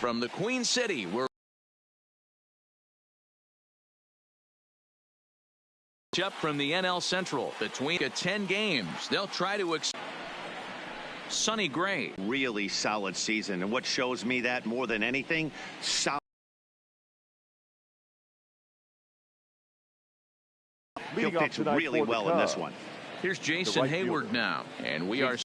from the Queen City, we're up from the NL Central between 10 games. They'll try to Sonny Gray. Really solid season, and what shows me that more than anything, solid. He'll pitch really well in this one. Here's Jason Hayward now, and we are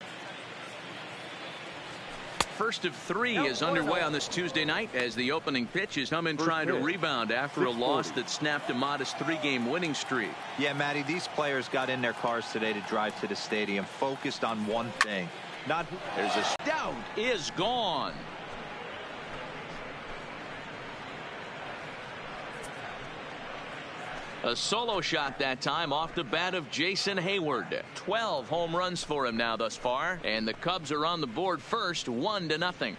first of 3 is underway on this Tuesday night as the opening pitch is Hummin trying to rebound after a loss that snapped a modest 3-game winning streak. Yeah, Matty, these players got in their cars today to drive to the stadium focused on one thing. There's a doubt is gone. A solo shot that time off the bat of Jason Hayward. 12 home runs for him now thus far, and the Cubs are on the board first, 1-0.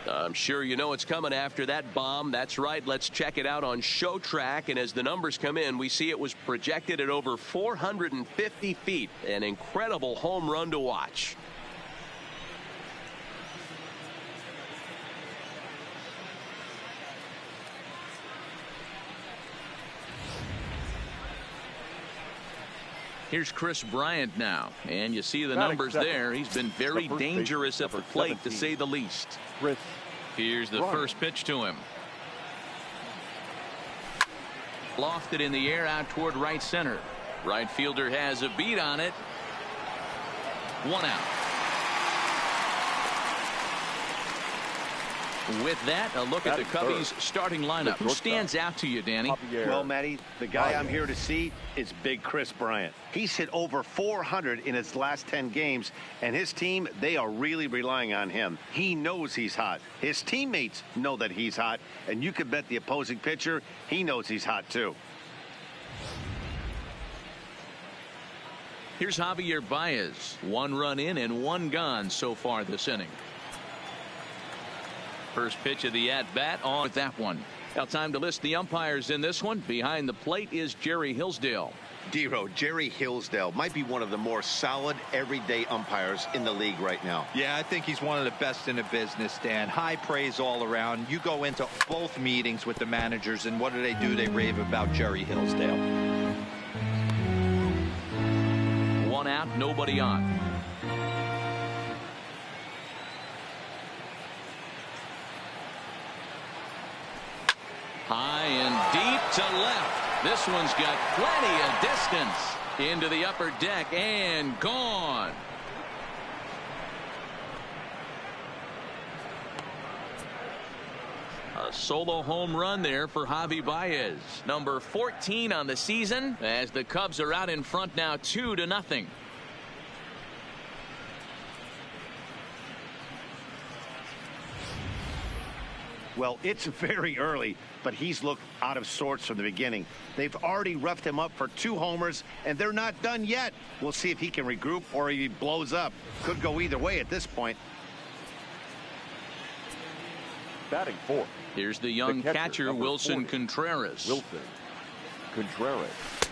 I'm sure you know it's coming after that bomb. That's right. Let's check it out on Show Track. And as the numbers come in, we see it was projected at over 450 feet. An incredible home run to watch. Here's Chris Bryant now, and you see the numbers there. He's been very dangerous at the plate, to say the least. Here's the first pitch to him. Lofted in the air out toward right center. Right fielder has a beat on it. 1 out. With that, a look at the Cubbies starting lineup. Who stands out to you, Danny? Well, Matty, the guy I'm here to see is big Chris Bryant. He's hit over 400 in his last 10 games, and his team, they are really relying on him. He knows he's hot. His teammates know that he's hot, and you can bet the opposing pitcher, he knows he's hot too. Here's Javier Baez. 1 run in and 1 gone so far this inning. First pitch of the at-bat on with that one. Now time to list the umpires in this one. Behind the plate is Jerry Hillsdale. D-Row, Jerry Hillsdale might be one of the more solid everyday umpires in the league right now. Yeah, I think he's one of the best in the business, Dan. High praise all around. You go into both meetings with the managers, and what do? They rave about Jerry Hillsdale. 1 out, nobody on. High and deep to left. This one's got plenty of distance into the upper deck and gone. A solo home run there for Javi Baez. Number 14 on the season as the Cubs are out in front now 2-0. Well, it's very early, but he's looked out of sorts from the beginning. They've already roughed him up for 2 homers, and they're not done yet. We'll see if he can regroup or he blows up. Could go either way at this point. Batting 4th. Here's the young catcher Wilson Contreras.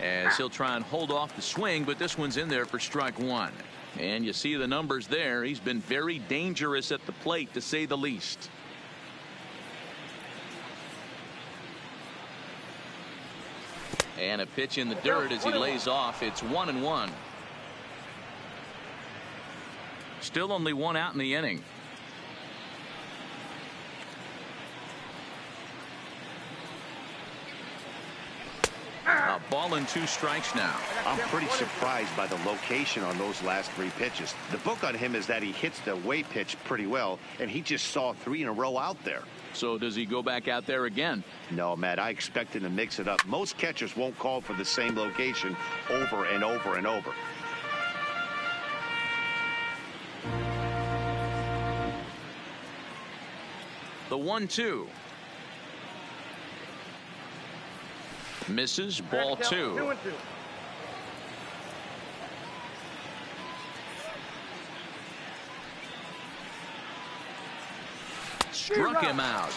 As he'll try and hold off the swing, but this one's in there for strike 1. And you see the numbers there. He's been very dangerous at the plate, to say the least. And a pitch in the dirt as he lays off. It's 1-1. Still only 1 out in the inning. A ball and 2 strikes now. I'm pretty surprised by the location on those last 3 pitches. The book on him is that he hits the away pitch pretty well, and he just saw 3 in a row out there. So does he go back out there again? No, Matt, I expect him to mix it up. Most catchers won't call for the same location over and over and over. The 1-2. Misses, ball 2. Struck him out.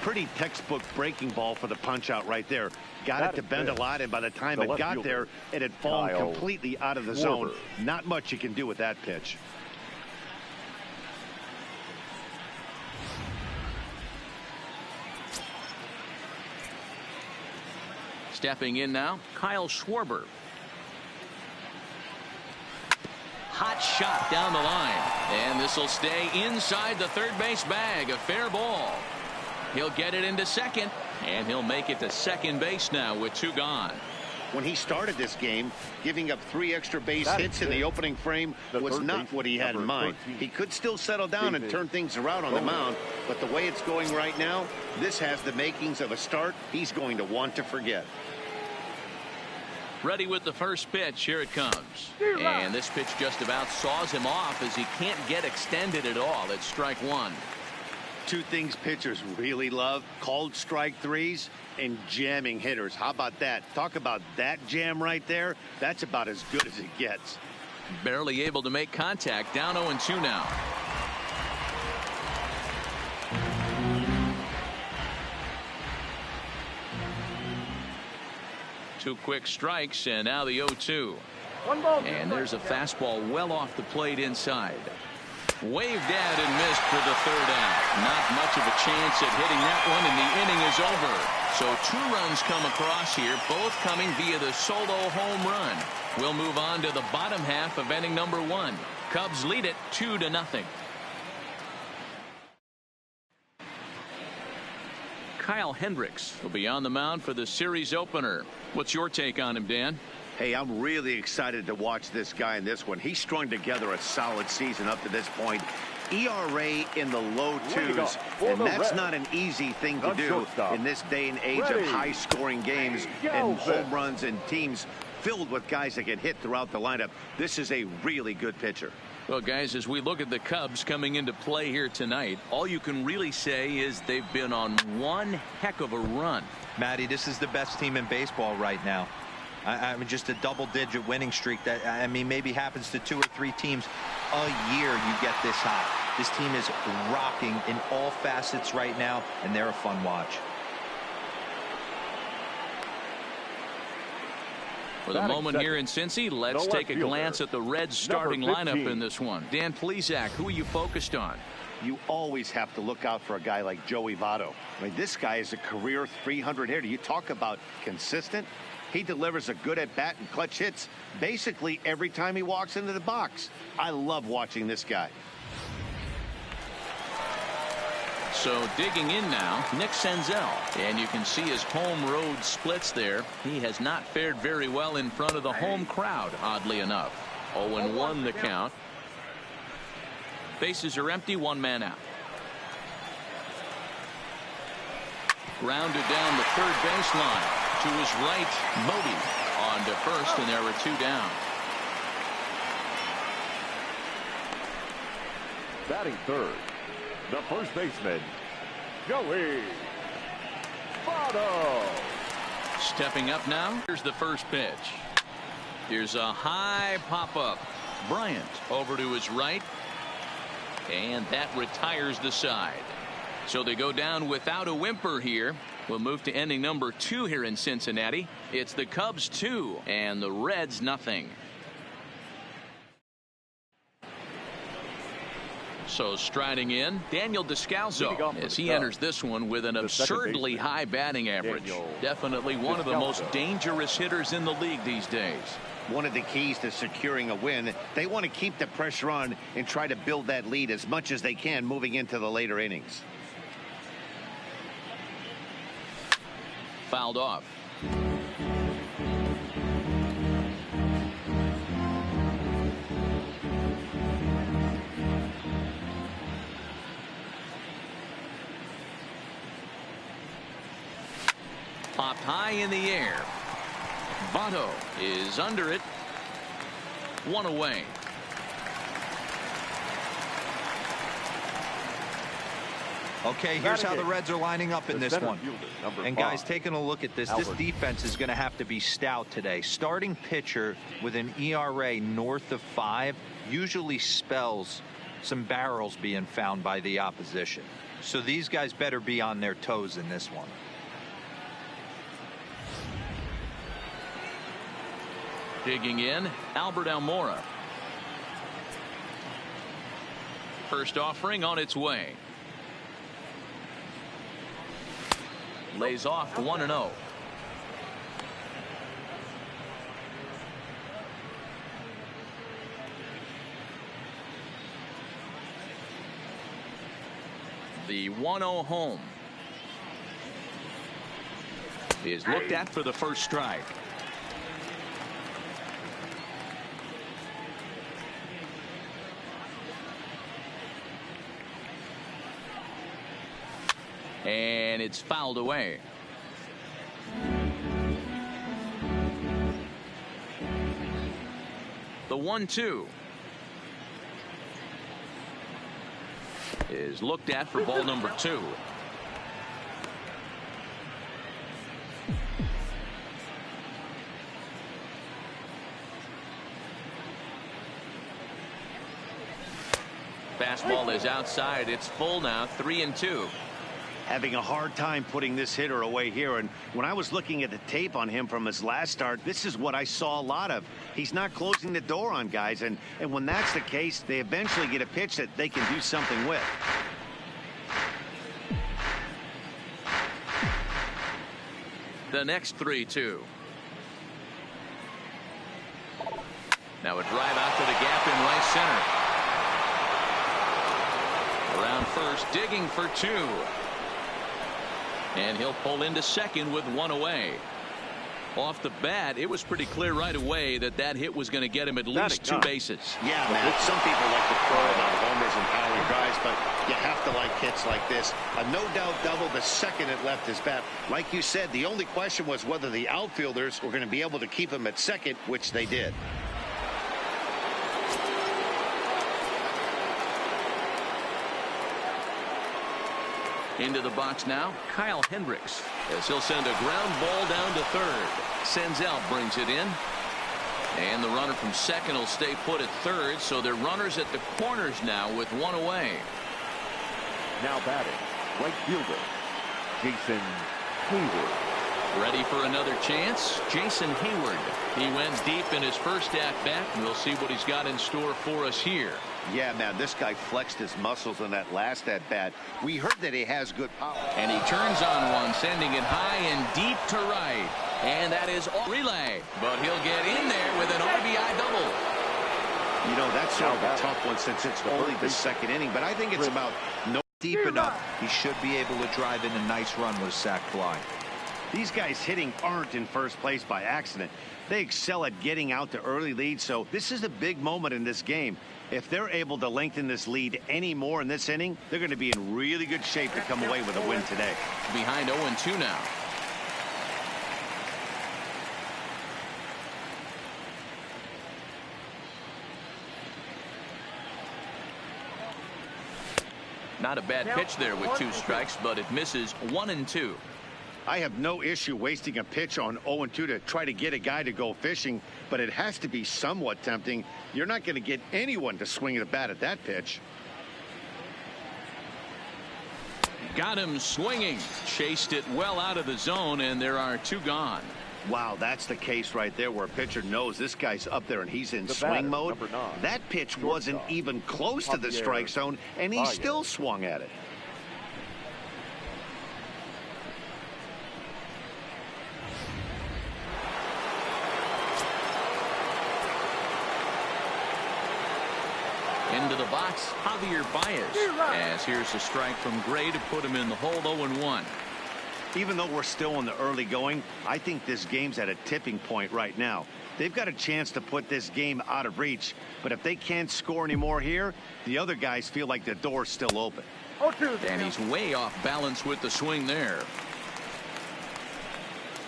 Pretty textbook breaking ball for the punch out right there. Got it to bend a lot, and by the time it got there, it had fallen completely out of the zone. Not much you can do with that pitch. Stepping in now, Kyle Schwarber. Hot shot down the line, and this will stay inside the third base bag. A fair ball. He'll get it into second, and he'll make it to second base now with 2 gone. When he started this game, giving up 3 extra base hits in the opening frame was not what he had in mind. He could still settle down and turn things around on the mound, but the way it's going right now, this has the makings of a start he's going to want to forget. Ready with the first pitch. Here it comes. And this pitch just about saws him off as he can't get extended at all. It's strike 1. 2 things pitchers really love: called strike 3s and jamming hitters. How about that? Talk about that jam right there. That's about as good as it gets. Barely able to make contact. Down 0-2 now. Two quick strikes, and now the 0-2. And there's a fastball well off the plate inside. Waved at and missed for the 3rd out. Not much of a chance at hitting that one, and the inning is over. So 2 runs come across here, both coming via the solo home run. We'll move on to the bottom half of inning number 1. Cubs lead it 2-0. Kyle Hendricks will be on the mound for the series opener. What's your take on him, Dan? Hey, I'm really excited to watch this guy in this one. He's strung together a solid season up to this point. ERA in the low 2s, and that's not an easy thing to do in this day and age of high-scoring games and home runs and teams filled with guys that get hit throughout the lineup. This is a really good pitcher. Well, guys, as we look at the Cubs coming into play here tonight, all you can really say is they've been on one heck of a run. Matty, this is the best team in baseball right now. I mean, just a double-digit winning streak that, I mean, maybe happens to 2 or 3 teams a year. You get this hot. This team is rocking in all facets right now, and they're a fun watch. For the moment here in Cincy, let's take a glance at the Reds starting lineup in this one. Dan Plesac, who are you focused on? You always have to look out for a guy like Joey Votto. I mean, this guy is a career 300 hitter. You talk about consistent. He delivers a good at-bat and clutch hits basically every time he walks into the box. I love watching this guy. So digging in now, Nick Senzel, and you can see his home road splits there. He has not fared very well in front of the home crowd, oddly enough. 0-1 the count. Bases are empty, 1 man out. Grounded down the third baseline. To his right, Moby on to first, and there were 2 down. Batting third, the first baseman, Joey Votto. Stepping up now, here's the first pitch. Here's a high pop-up. Bryant over to his right, and that retires the side. So they go down without a whimper here. We'll move to inning number 2 here in Cincinnati. It's the Cubs 2 and the Reds nothing. So striding in, Daniel Descalso as he enters this one with an absurdly high batting average. Definitely one of the most dangerous hitters in the league these days. One of the keys to securing a win, they want to keep the pressure on and try to build that lead as much as they can moving into the later innings. Fouled off. Popped high in the air. Votto is under it. 1 away. Okay, here's how the Reds are lining up in this one. And guys, taking a look at this, this defense is going to have to be stout today. Starting pitcher with an ERA north of 5 usually spells some barrels being found by the opposition. So these guys better be on their toes in this one. Digging in, Albert Almora. First offering on its way. Lays off 1-0. The 1-0 home is looked at for the first strike. And it's fouled away. The 1-2 is looked at for ball number 2. Fastball is outside. It's full now, 3-2. Having a hard time putting this hitter away here, and when I was looking at the tape on him from his last start, this is what I saw a lot of. He's not closing the door on guys, and when that's the case, they eventually get a pitch that they can do something with. The next 3-2. Now a drive out to the gap in right center. Around first, digging for 2. And he'll pull into second with 1 away. Off the bat, it was pretty clear right away that that hit was going to get him at least 2 bases. Yeah, Matt, some people like to throw about homers and power drives, but you have to like hits like this. A no-doubt double the second it left his bat. Like you said, the only question was whether the outfielders were going to be able to keep him at second, which they did. Into the box now, Kyle Hendricks, as he'll send a ground ball down to third. Senzel brings it in. And the runner from second will stay put at third, so they're runners at the corners now with 1 away. Now batting, right fielder, Jason Hayward. Ready for another chance, Jason Hayward. He went deep in his first at-bat, and we'll see what he's got in store for us here. Yeah, man, this guy flexed his muscles on that last at-bat. We heard that he has good power. And he turns on one, sending it high and deep to right. And that is all relay. But he'll get in there with an RBI double. You know, that's sort of a tough one since it's only the second inning, but I think it's about no Deep enough, he should be able to drive in a nice run with a sac fly. These guys hitting aren't in first place by accident. They excel at getting out to early leads, so this is a big moment in this game. If they're able to lengthen this lead any more in this inning, they're going to be in really good shape to come away with a win today. Behind 0-2 now. Not a bad pitch there with 2 strikes, but it misses 1-2. I have no issue wasting a pitch on 0-2 to try to get a guy to go fishing, but it has to be somewhat tempting. You're not going to get anyone to swing the bat at that pitch. Got him swinging. Chased it well out of the zone, and there are 2 gone. Wow, that's the case right there where a pitcher knows this guy's up there and he's in swing mode. That pitch wasn't even close to the strike zone, and he still swung at it. Into the box, Javier Baez. As here's a strike from Gray to put him in the hole. 0-1. Even though we're still in the early going, I think this game's at a tipping point right now. They've got a chance to put this game out of reach, but if they can't score anymore here, the other guys feel like the door's still open. And he's way off balance with the swing there.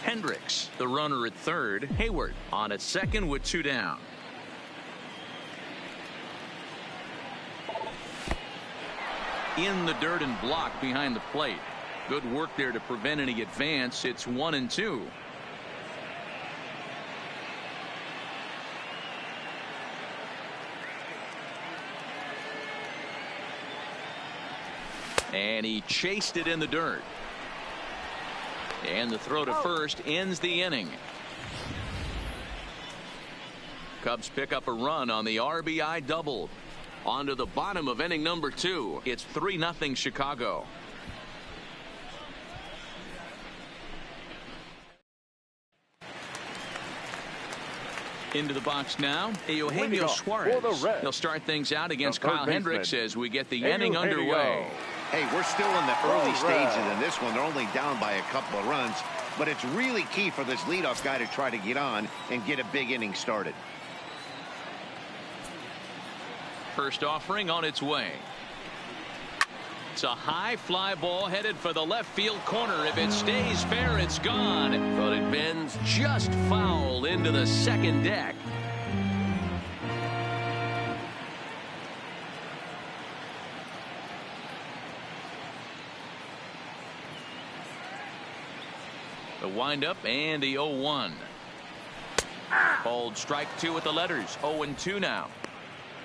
Hendricks, the runner at third. Hayward on at second with 2 down. In the dirt and blocked behind the plate. Good work there to prevent any advance. It's 1-2. And he chased it in the dirt. And the throw to first ends the inning. Cubs pick up a run on the RBI double. On to the bottom of inning number 2. It's 3-0 Chicago. Into the box now, Eugenio Suarez. He'll start things out against Kyle Hendricks as we get the inning underway. Hey, we're still in the early stages in this one. They're only down by a couple of runs, but it's really key for this leadoff guy to try to get on and get a big inning started. First offering on its way. It's a high fly ball headed for the left field corner. If it stays fair, it's gone. But it bends just foul into the second deck. The windup and the 0-1. Called strike 2 with the letters. 0-2 now.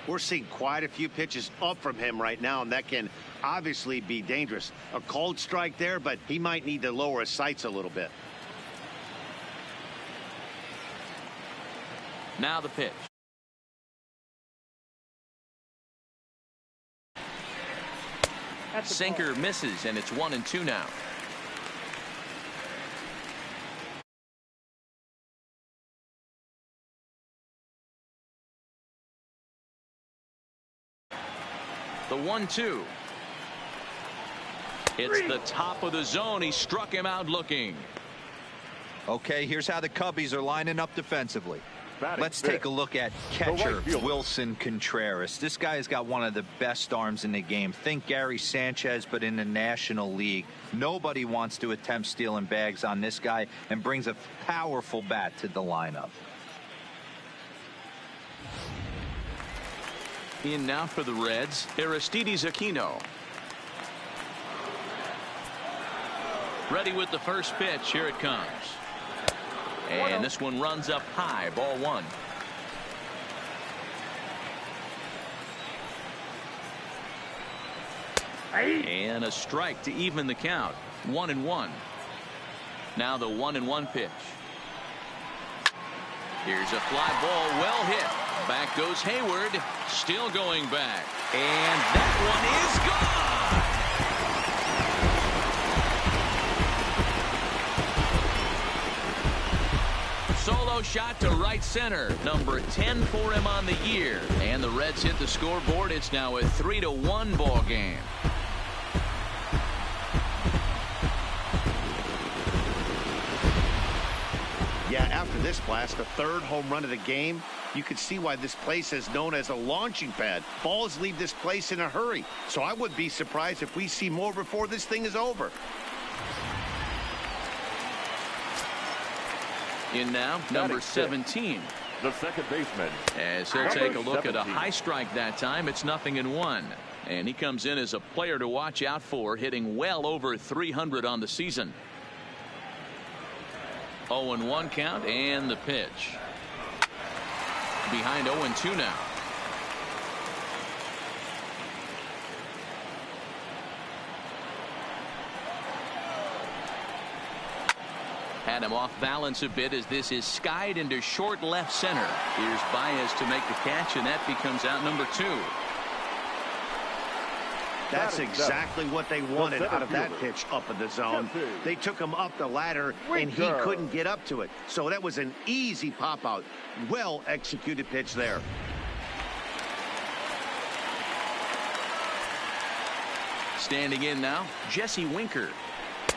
We're seeing quite a few pitches up from him right now, and that can obviously be dangerous. A called strike there, but he might need to lower his sights a little bit. Now the pitch. Sinker misses, and it's 1-2 now. The 1-2. It's the top of the zone. He struck him out looking. Okay, here's how the Cubbies are lining up defensively. Let's take a look at catcher Wilson Contreras. This guy has got one of the best arms in the game. Think Gary Sanchez, but in the National League. Nobody wants to attempt stealing bags on this guy, and brings a powerful bat to the lineup. In now for the Reds, Aristides Aquino. Ready with the first pitch. Here it comes. And this one runs up high. Ball 1. And a strike to even the count. 1-1. Now the 1-1 pitch. Here's a fly ball, well hit. Back goes Hayward, still going back. And that one is gone. Solo shot to right center. Number 10 for him on the year. And the Reds hit the scoreboard. It's now a 3-1 ball game. Yeah, after this blast, the third home run of the game, you could see why this place is known as a launching pad. Balls leave this place in a hurry. So I would be surprised if we see more before this thing is over. In now, number 17. The second baseman. As he'll take a look at a high strike that time, it's 0-1. And he comes in as a player to watch out for, hitting well over 300 on the season. 0-1 count and the pitch. Behind 0-2 now. Had him off balance a bit as this is skied into short left center. Here's Baez to make the catch, and that becomes out number 2. That's exactly what they wanted out of that pitch up in the zone. They took him up the ladder, and he couldn't get up to it. So that was an easy pop-out. Well-executed pitch there. Standing in now, Jesse Winker.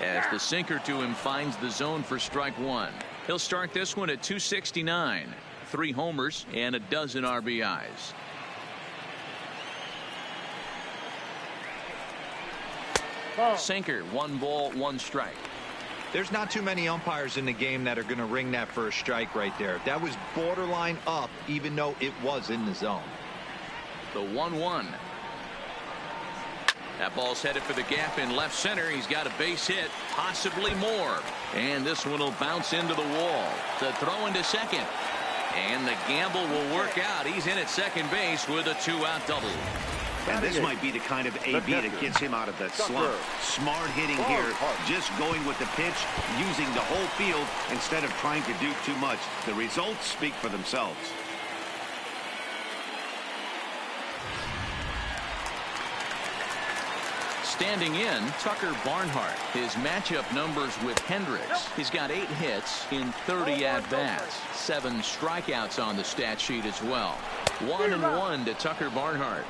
As the sinker to him finds the zone for strike 1. He'll start this one at 269. 3 homers and a dozen RBIs. Sinker, 1 ball, 1 strike. There's not too many umpires in the game that are going to ring that first strike right there. That was borderline up, even though it was in the zone. The 1-1. That ball's headed for the gap in left center. He's got a base hit, possibly more. And this one will bounce into the wall. The throw into second. And the gamble will work out. He's in at second base with a 2-out double. And this might be the kind of AB that gets him out of that slump. Smart hitting here, just going with the pitch, using the whole field instead of trying to do too much. The results speak for themselves. Standing in, Tucker Barnhart. His matchup numbers with Hendricks. He's got 8 hits in 30 at-bats. 7 strikeouts on the stat sheet as well. 1-1 to Tucker Barnhart.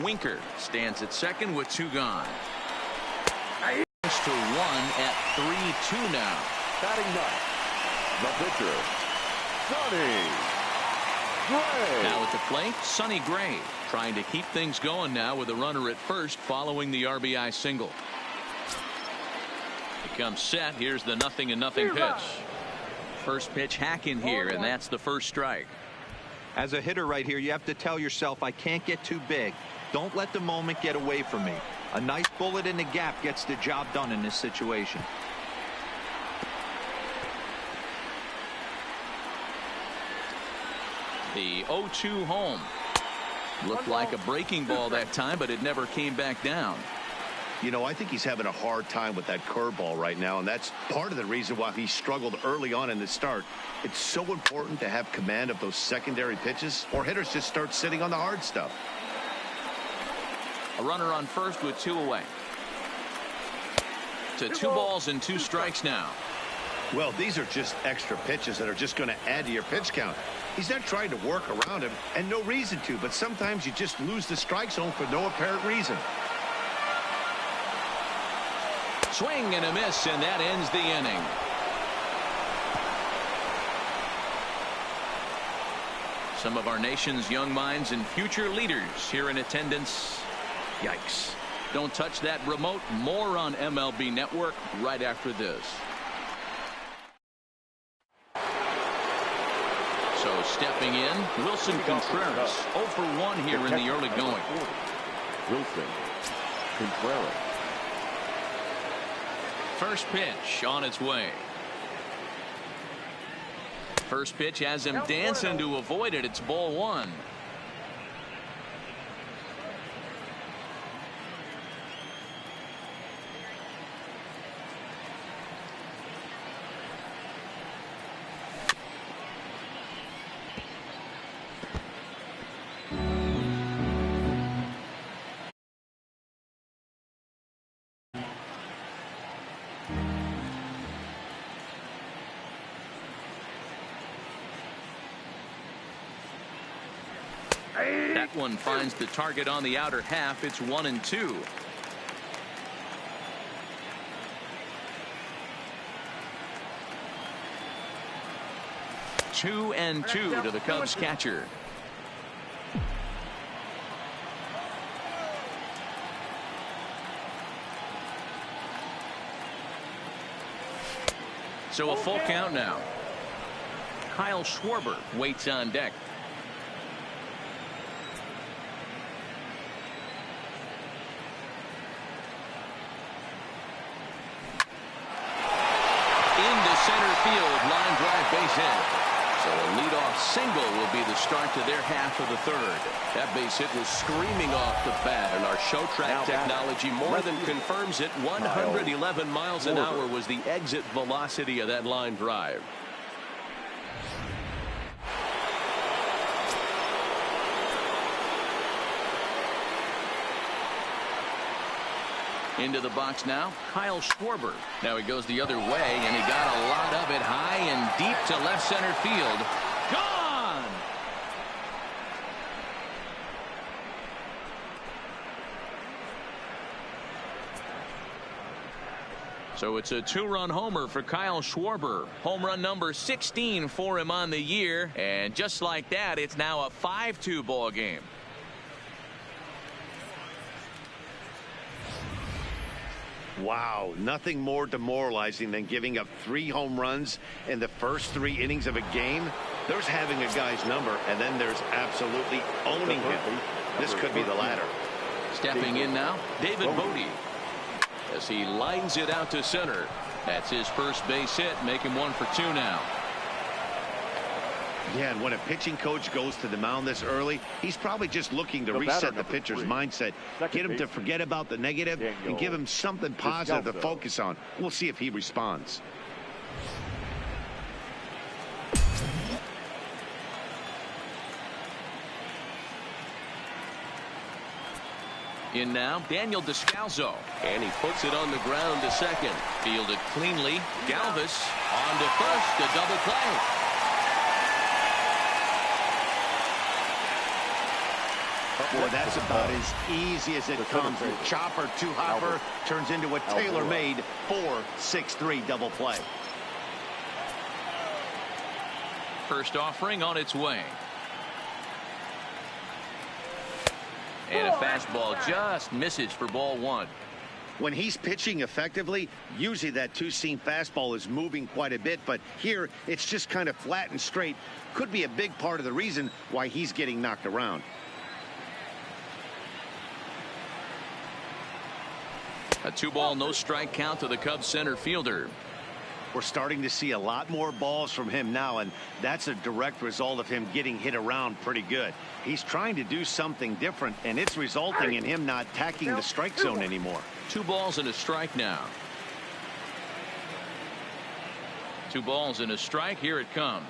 Winker stands at second with 2 gone. To 1 at 3-2 now. Batting ninth, the pitcher, Sonny Gray. Now at the plate, Sonny Gray trying to keep things going now with a runner at first following the RBI single. He comes set. Here's the 0-0 pitch. First pitch hack in here, and that's the first strike. As a hitter right here, you have to tell yourself, I can't get too big. Don't let the moment get away from me. A nice bullet in the gap gets the job done in this situation. The 0-2 home. Looked like a breaking ball that time, but it never came back down. You know, I think he's having a hard time with that curveball right now, and that's part of the reason why he struggled early on in the start. It's so important to have command of those secondary pitches, or hitters just start sitting on the hard stuff. A runner on first with 2 away. To 2 balls and 2 strikes now. Well, these are just extra pitches that are just going to add to your pitch count. He's not trying to work around him, and no reason to, but sometimes you just lose the strike zone for no apparent reason. Swing and a miss, and that ends the inning. Some of our nation's young minds and future leaders here in attendance. Yikes. Don't touch that remote. More on MLB Network right after this. So stepping in, Wilson Contreras 0 for 1 here in the early going. Wilson Contreras. First pitch on its way. First pitch has him dancing to avoid it. It's ball 1. That one finds the target on the outer half. It's 1-2. Two and 2 to the Cubs catcher. So a full count now. Kyle Schwarber waits on deck. Center field, line drive, base hit. So a leadoff single will be the start to their half of the third. That base hit was screaming off the bat, and our show track technology more than confirms it. 111 miles an hour was the exit velocity of that line drive. Into the box now, Kyle Schwarber. Now he goes the other way, and he got a lot of it high and deep to left center field. Gone! So it's a 2-run homer for Kyle Schwarber. Home run number 16 for him on the year. And just like that, it's now a 5-2 ball game. Wow, nothing more demoralizing than giving up 3 home runs in the first 3 innings of a game. There's having a guy's number, and then there's absolutely owning him. This could be the latter. Stepping in now, David Bodie, as he lines it out to center. That's his first base hit, make him 1 for 2 now. Yeah, and when a pitching coach goes to the mound this early, he's probably just looking to reset the pitcher's mindset, get him to forget about the negative and give him something positive to focus on. We'll see if he responds. In now, Daniel Descalzo. And he puts it on the ground to second. Fielded cleanly. Galvis on to first. A double play. Boy, that's about as easy as it comes. A chopper to hopper turns into a tailor-made 4-6-3 double play. First offering on its way. And a fastball just misses for ball one. When he's pitching effectively, usually that two-seam fastball is moving quite a bit, but here it's just kind of flat and straight. Could be a big part of the reason why he's getting knocked around. A 2-ball, no strike count to the Cubs center fielder. We're starting to see a lot more balls from him now, and that's a direct result of him getting hit around pretty good. He's trying to do something different, and it's resulting in him not attacking the strike zone anymore. 2 balls and a strike now. 2 balls and a strike. Here it comes.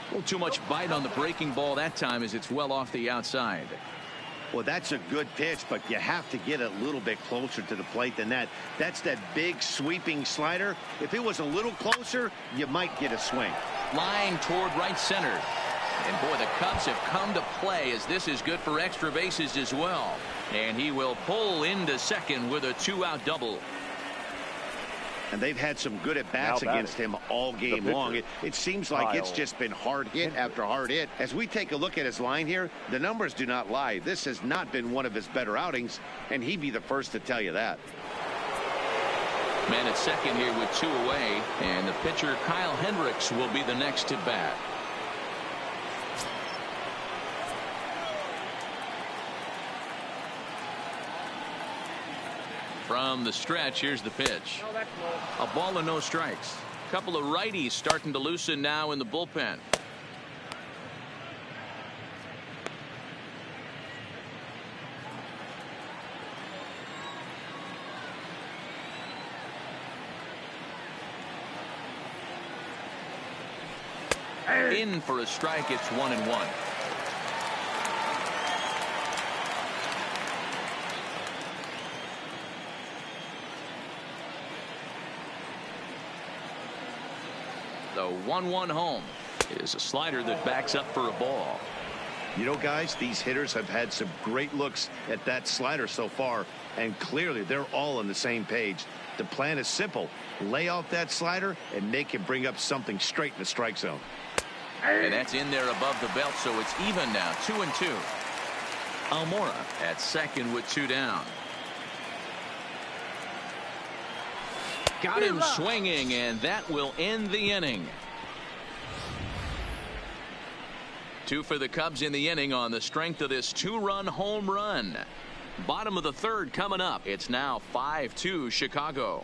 A little too much bite on the breaking ball that time as it's well off the outside. Well, that's a good pitch, but you have to get a little bit closer to the plate than that. That's that big sweeping slider. If it was a little closer, you might get a swing. Line toward right center. And boy, the Cubs have come to play as this is good for extra bases as well. And he will pull into second with a 2-out double. And they've had some good at-bats against him all game long. It seems like it's just been hard hit after hard hit. As we take a look at his line here, the numbers do not lie. This has not been one of his better outings, and he'd be the first to tell you that. Man at second here with 2 away, and the pitcher Kyle Hendricks will be the next to bat. From the stretch, here's the pitch. A ball and no strikes. A couple of righties starting to loosen now in the bullpen. In for a strike. It's 1-1. The 1-1 home is a slider that backs up for a ball. You know, guys, these hitters have had some great looks at that slider so far, and clearly they're all on the same page. The plan is simple. Lay off that slider and make him bring up something straight in the strike zone. And that's in there above the belt, so it's even now, 2-2. Almora at second with 2 down. Got him swinging, and that will end the inning. 2 for the Cubs in the inning on the strength of this 2-run home run. Bottom of the third coming up. It's now 5-2 Chicago.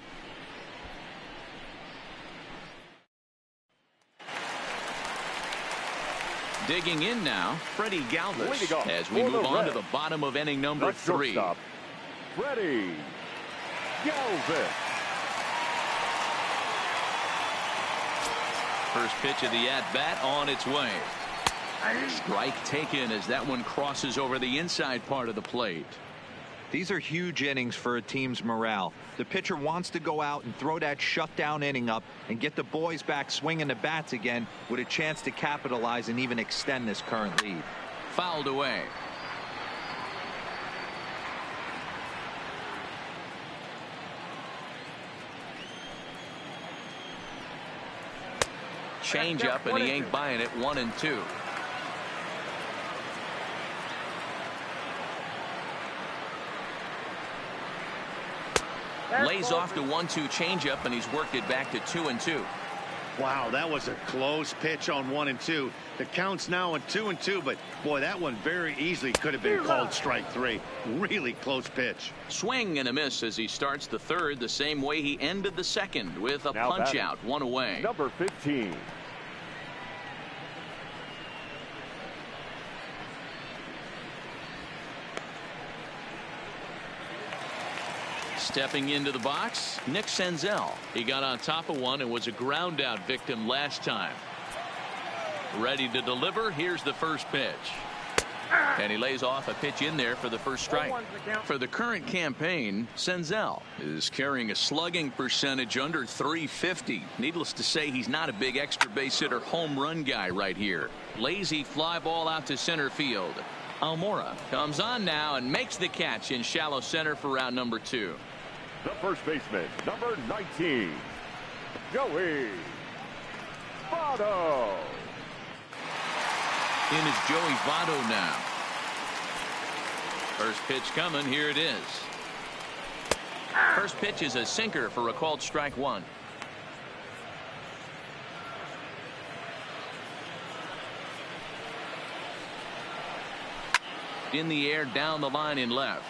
Digging in now, Freddie Galvis as we move on to the bottom of inning number 3. Freddie Galvis. First pitch of the at-bat on its way. Strike taken as that one crosses over the inside part of the plate. These are huge innings for a team's morale. The pitcher wants to go out and throw that shutdown inning up and get the boys back swinging the bats again with a chance to capitalize and even extend this current lead. Fouled away. Change up, and he ain't buying it. 1-2. Lays off the 1-2 changeup, and he's worked it back to 2-2. Wow, that was a close pitch on 1 and 2. The count's now on 2 and 2, but boy, that one very easily could have been called strike 3. Really close pitch. Swing and a miss as he starts the third the same way he ended the second, with a punch out, 1 away. Number 15. Stepping into the box, Nick Senzel. He got on top of one and was a ground out victim last time. Ready to deliver. Here's the first pitch. And he lays off a pitch in there for the first strike. For the current campaign, Senzel is carrying a slugging percentage under .350. Needless to say, he's not a big extra base hitter home run guy right here. Lazy fly ball out to center field. Almora comes on now and makes the catch in shallow center for round number 2. The first baseman, number 19, Joey Votto. In is Joey Votto now. First pitch coming. Here it is. First pitch is a sinker for a called strike 1. In the air, down the line in left.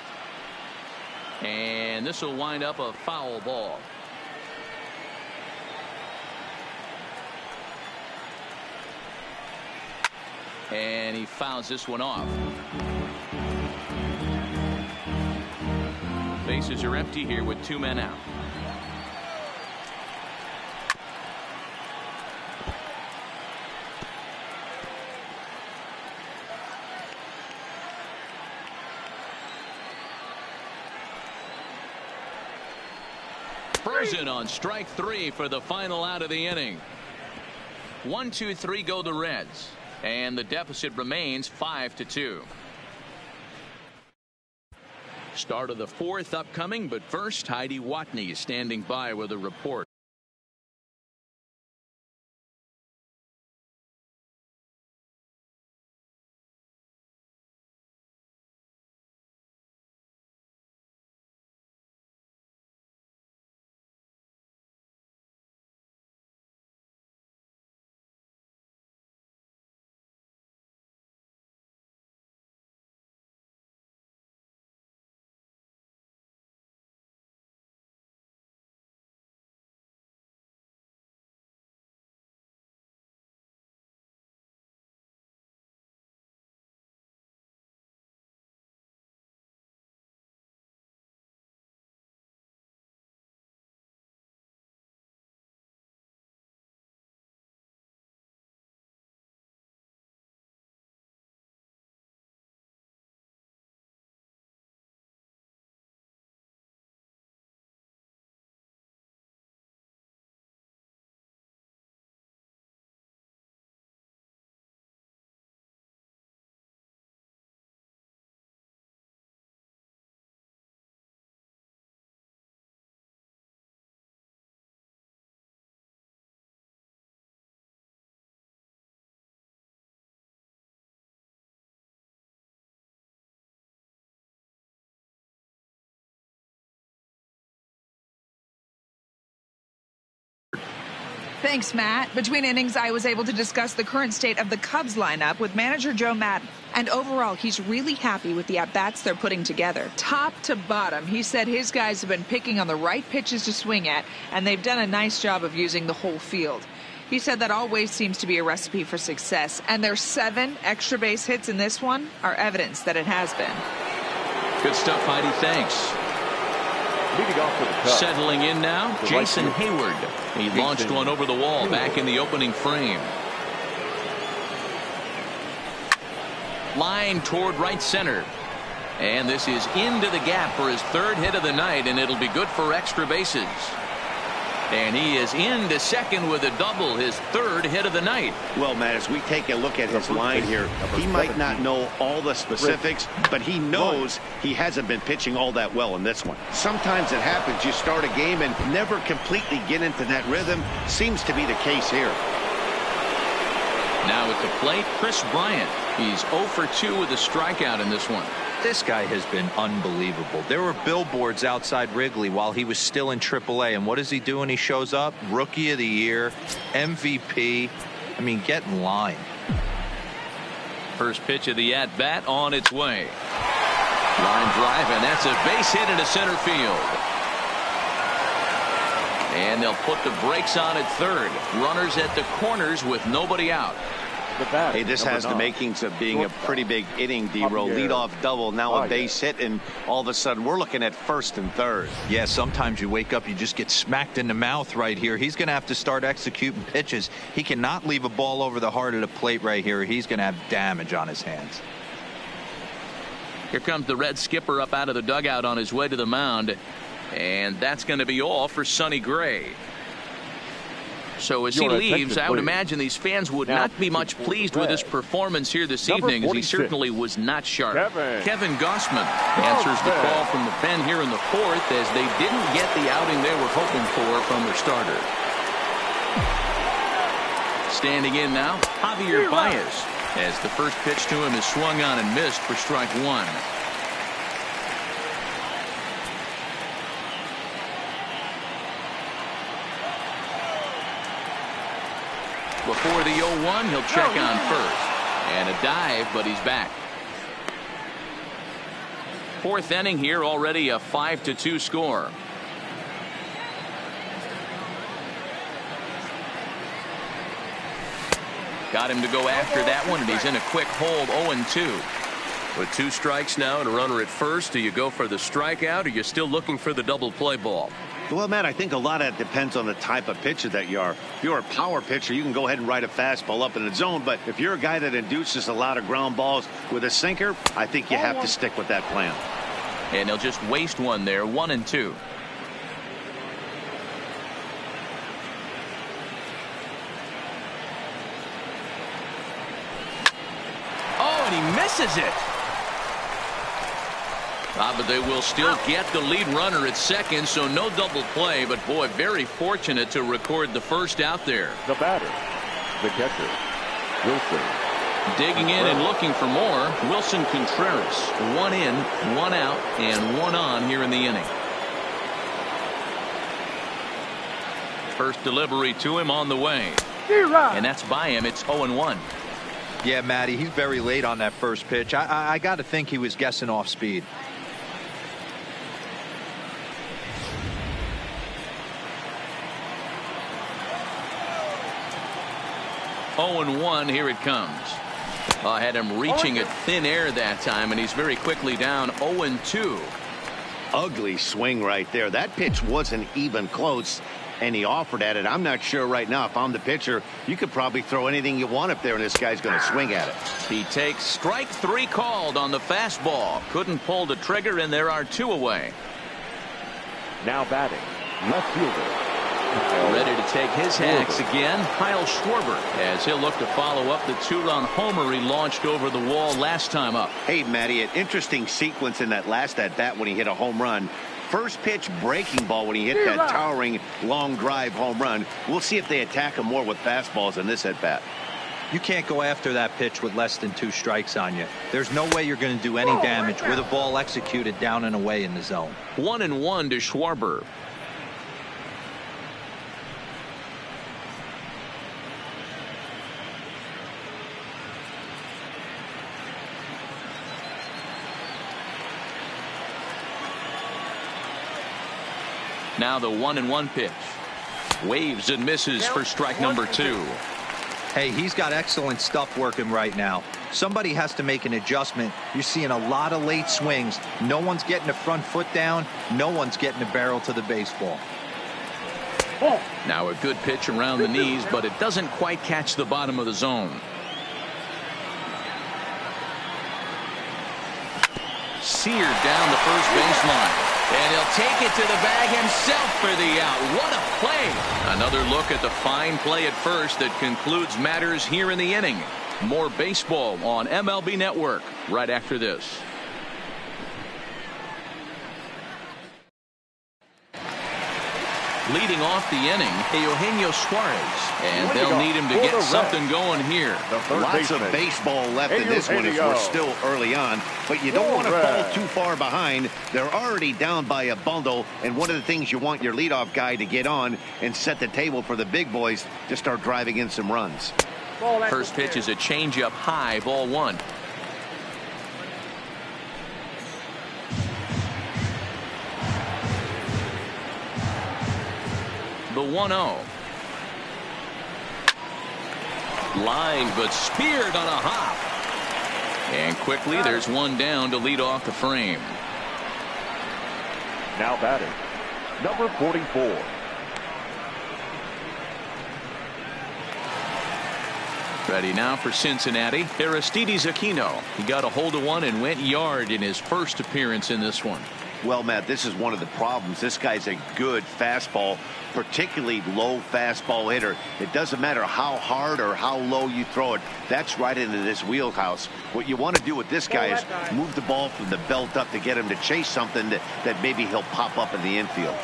And this will wind up a foul ball. And he fouls this one off. Bases are empty here with 2 men out. Frozen on strike 3 for the final out of the inning. 1, 2, 3 go the Reds, and the deficit remains 5-2. Start of the 4th upcoming, but first Heidi Watney is standing by with a report. Thanks, Matt. Between innings, I was able to discuss the current state of the Cubs lineup with manager Joe Maddon. And overall, he's really happy with the at-bats they're putting together. Top to bottom, he said his guys have been picking on the right pitches to swing at, and they've done a nice job of using the whole field. He said that always seems to be a recipe for success, and their 7 extra base hits in this one are evidence that it has been. Good stuff, Heidi. Thanks. Leading off for the Cubs. Settling in now, Jason Hayward. He launched one over the wall back in the opening frame. Line toward right center. And this is into the gap for his 3rd hit of the night, and it'll be good for extra bases. And he is into second with a double, his 3rd hit of the night. Well, Matt, as we take a look at his line here, he might not know all the specifics, but he knows he hasn't been pitching all that well in this one. Sometimes it happens. You start a game and never completely get into that rhythm. Seems to be the case here. Now at the plate, Chris Bryant. He's 0 for 2 with a strikeout in this one. This guy has been unbelievable. There were billboards outside Wrigley while he was still in AAA, and what is he doing? He shows up, Rookie of the Year, MVP. I mean, get in line. First pitch of the at-bat on its way. Line drive, and that's a base hit into center field. And they'll put the brakes on at third. Runners at the corners with nobody out. Hey, this has the makings of being a pretty big inning, D-Roll. Leadoff double, now a base hit, and all of a sudden we're looking at first and third. Yeah, sometimes you wake up, you just get smacked in the mouth right here. He's going to have to start executing pitches. He cannot leave a ball over the heart of the plate right here. He's going to have damage on his hands. Here comes the Red skipper up out of the dugout on his way to the mound. And that's going to be all for Sonny Gray. So as he leaves, I would imagine these fans would not be much pleased with his performance here this evening, as he certainly was not sharp. Kevin Gossman answers the call from the pen here in the fourth, as they didn't get the outing they were hoping for from their starter. Standing in now, Javier Baez, as the first pitch to him is swung on and missed for strike one. Before the 0-1, he'll check on first. And a dive, but he's back. Fourth inning here, already a 5-2 score. Got him to go after that one, and he's in a quick hold, 0-2. With 2 strikes now and a runner at first, do you go for the strikeout, or are you still looking for the double play ball? Well, Matt, I think a lot of it depends on the type of pitcher that you are. If you're a power pitcher, you can go ahead and ride a fastball up in the zone. But if you're a guy that induces a lot of ground balls with a sinker, I think you have to stick with that plan. And they'll just waste one there, 1-2. Oh, and he misses it. But they will still get the lead runner at second, so no double play. But boy, very fortunate to record the first out there. The batter, the catcher, Wilson. Digging in and looking for more, Wilson Contreras. 1 in, 1 out, and 1 on here in the inning. First delivery to him on the way. And that's by him. It's 0-1. Yeah, Matty, he's very late on that first pitch. I got to think he was guessing off speed. Oh, 0-1, here it comes. Had him reaching at thin air that time, and he's very quickly down 0-2. Ugly swing right there. That pitch wasn't even close, and he offered at it. I'm not sure right now, if I'm the pitcher, you could probably throw anything you want up there, and this guy's going to swing at it. He takes strike 3 called on the fastball. Couldn't pull the trigger, and there are 2 away. Now batting, left fielder. Ready to take his hacks again, Kyle Schwarber, as he'll look to follow up the 2-run homer he launched over the wall last time up. Hey, Matty, an interesting sequence in that last at-bat when he hit a home run. First pitch breaking ball when he hit that towering long drive home run. We'll see if they attack him more with fastballs in this at-bat. You can't go after that pitch with less than 2 strikes on you. There's no way you're going to do any damage with a ball executed down and away in the zone. 1-1 to Schwarber. Now the 1-1 pitch. Waves and misses for strike number 2. Hey, he's got excellent stuff working right now. Somebody has to make an adjustment. You're seeing a lot of late swings. No one's getting the front foot down. No one's getting the barrel to the baseball. Now a good pitch around the knees, but it doesn't quite catch the bottom of the zone. Seared down the first baseline. And he'll take it to the bag himself for the out. What a play. Another look at the fine play at first that concludes matters here in the inning. More baseball on MLB Network right after this. Leading off the inning, Eugenio Suarez. And they'll need him to get something going here. Lots of baseball left in this one as we're still early on. But you don't want to fall too far behind. They're already down by a bundle. And one of the things you want your leadoff guy to get on and set the table for the big boys to start driving in some runs. First pitch is a changeup high, ball one. The 1-0. Line, but speared on a hop. And quickly, there's one down to lead off the frame. Now batting, number 44. Ready now for Cincinnati, Aristides Aquino. He got a hold of one and went yard in his first appearance in this one. Well, Matt, this is one of the problems. This guy's a good fastball, particularly low fastball hitter. It doesn't matter how hard or how low you throw it. That's right into this wheelhouse. What you want to do with this guy is move the ball from the belt up to get him to chase something that maybe he'll pop up in the infield.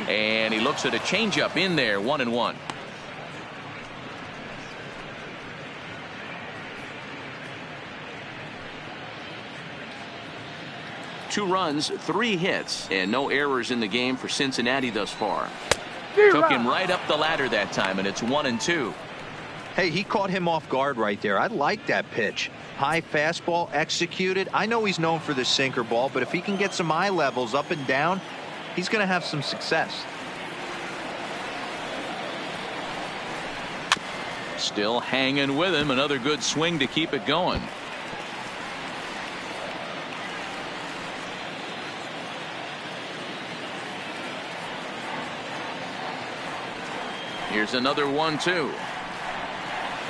And he looks at a changeup in there, 1-1. Two runs, 3 hits, and no errors in the game for Cincinnati thus far. Took him right up the ladder that time, and it's 1-2. Hey, he caught him off guard right there. I like that pitch. High fastball executed. I know he's known for the sinker ball, but if he can get some eye levels up and down, he's going to have some success. Still hanging with him. Another good swing to keep it going. Here's another 1-2.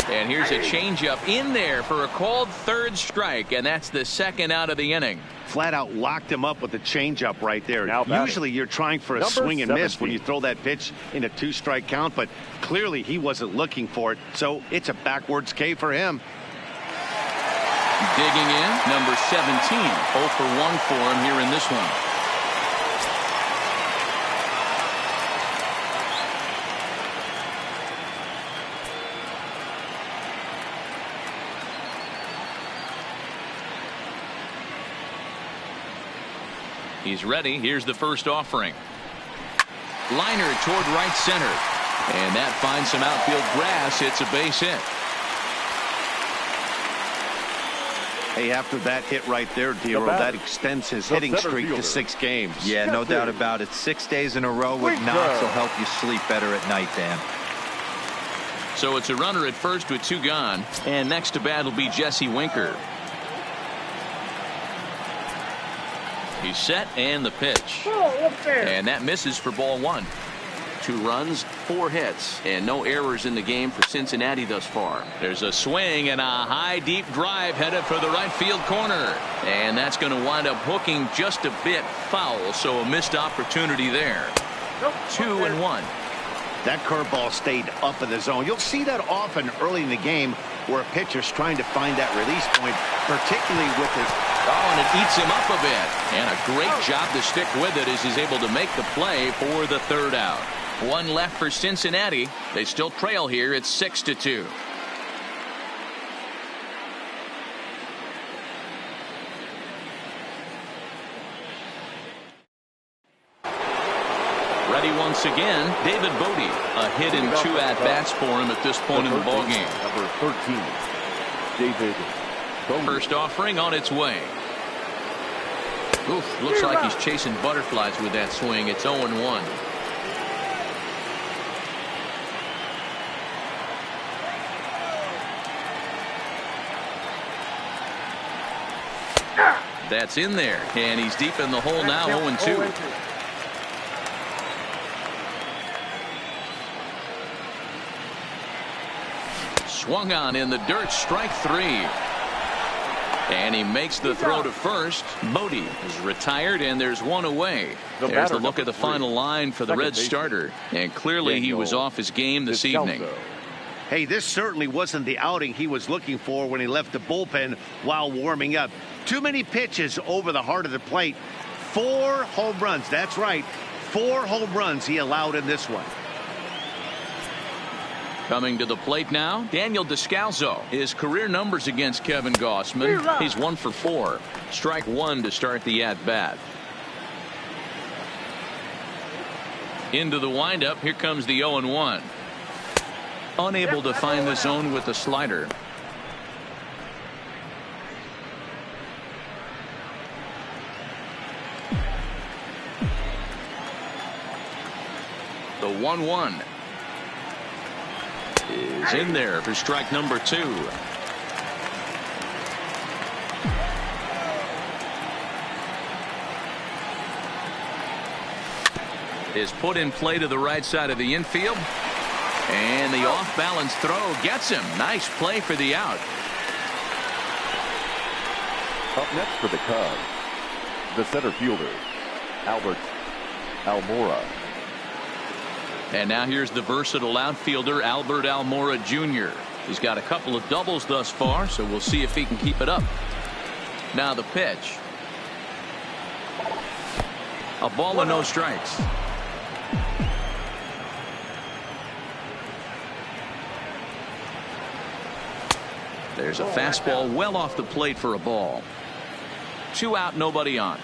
And here's a changeup in there for a called third strike, and that's the second out of the inning. Flat out locked him up with the changeup right there. Usually you're trying for a number swing and 17. miss when you throw that pitch in a 2-strike count, but clearly he wasn't looking for it, so it's a backwards K for him. Digging in, number 17. 0 for 1 for him here in this one. He's ready. Here's the first offering. Liner toward right center. And that finds some outfield grass. It's a base hit. Hey, after that hit right there, Dero, that extends his hitting streak to 6 games. Yeah, no doubt about it. 6 days in a row with knocks will help you sleep better at night, Dan. So it's a runner at first with 2 gone. And next to bat will be Jesse Winker. He's set, and the pitch. And that misses for ball 1. 2 runs, 4 hits, and no errors in the game for Cincinnati thus far. There's a swing and a high, deep drive headed for the right field corner. And that's going to wind up hooking just a bit foul, so a missed opportunity there. 2-1. That curveball stayed up in the zone. You'll see that often early in the game where a pitcher's trying to find that release point, particularly with his... Oh, and it eats him up a bit. And a great job to stick with it as he's able to make the play for the 3rd out. 1 left for Cincinnati. They still trail here. It's 6-2. Ready once again, David Bodie. A hit in 2 at-bats for him at this point in the ballgame. Number 13, David Bodie. First offering on its way. Oof, looks like he's chasing butterflies with that swing. It's 0-1. That's in there, and he's deep in the hole now. 0-2. Swung on in the dirt, strike 3. And he makes the throw to first. Bodie is retired, and there's 1 away. There's the look at the final line for the Red starter. And clearly he was off his game this evening. Hey, this certainly wasn't the outing he was looking for when he left the bullpen while warming up. Too many pitches over the heart of the plate. 4 home runs. That's right. 4 home runs he allowed in this one. Coming to the plate now, Daniel Descalso. His career numbers against Kevin Gossman. He's 1 for 4. Strike 1 to start the at-bat. Into the windup. Here comes the 0-1. Unable to find the zone with the slider. The 1-1 is in there for strike number 2. Is put in play to the right side of the infield. And the off-balance throw gets him. Nice play for the out. Up next for the Cubs, the center fielder, Albert Almora. And now here's the versatile outfielder, Albert Almora Jr. He's got a couple of doubles thus far, so we'll see if he can keep it up. Now the pitch. A ball and no strikes. There's a fastball well off the plate for a ball. 2 out, nobody on.